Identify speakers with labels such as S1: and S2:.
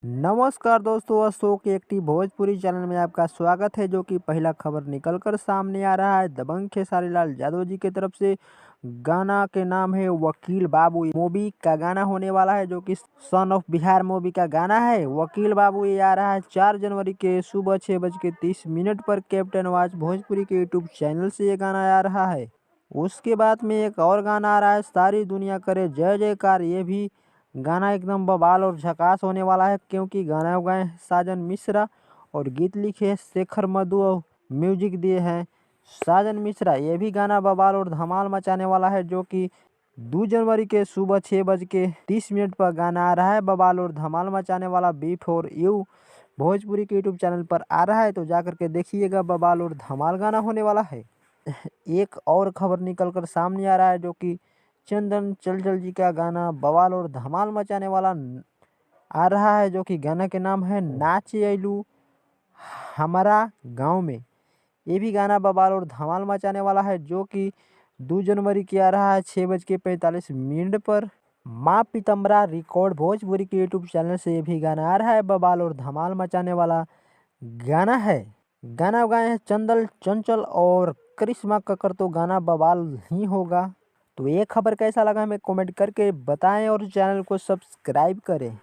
S1: नमस्कार दोस्तों, Ashok active Bhojpuri channel में आपका स्वागत है। जो कि पहला खबर निकलकर सामने आ रहा है दबंग खेसारी लाल यादव जी की तरफ से। गाना के नाम है वकील बाबू। मूवी का गाना होने वाला है जो कि सन ऑफ बिहार मूवी का गाना है। वकील बाबू ये आ रहा है 4 जनवरी के सुबह 6:30 पर कैप्टन वाच भोजपुरी के यूट्यूब चैनल से ये गाना आ रहा है। उसके बाद में एक और गाना आ रहा है सारी दुनिया करे जय जयकार। ये भी गाना एकदम बवाल और झकास होने वाला है, क्योंकि गाना गाए हैं साजन मिश्रा और गीत लिखे हैं शेखर मधु और म्यूजिक दिए हैं साजन मिश्रा। ये भी गाना बवाल और धमाल मचाने वाला है, जो कि 2 जनवरी के सुबह 6:30 पर गाना आ रहा है। बवाल और धमाल मचाने वाला बी फॉर यू भोजपुरी के यूट्यूब चैनल पर आ रहा है, तो जाकर के देखिएगा। बवाल और धमाल गाना होने वाला है। एक और खबर निकल कर सामने आ रहा है, जो कि चंदन चंचल जी का गाना बवाल और धमाल मचाने वाला आ रहा है, जो कि गाना के नाम है नाचे अइलू हमारा गांव में। ये भी गाना बवाल और धमाल मचाने वाला है, जो कि 2 जनवरी की आ रहा है 6:45 पर। माँ पीतम्बरा रिकॉर्ड भोजपुरी के यूट्यूब चैनल से ये भी गाना आ रहा है। बवाल और धमाल मचाने वाला गाना है। गाना गाए हैं चंदन चंचल और करिश्मा कक्कर, तो गाना बवाल ही होगा। तो ये खबर कैसा लगा हमें कमेंट करके बताएं और चैनल को सब्सक्राइब करें।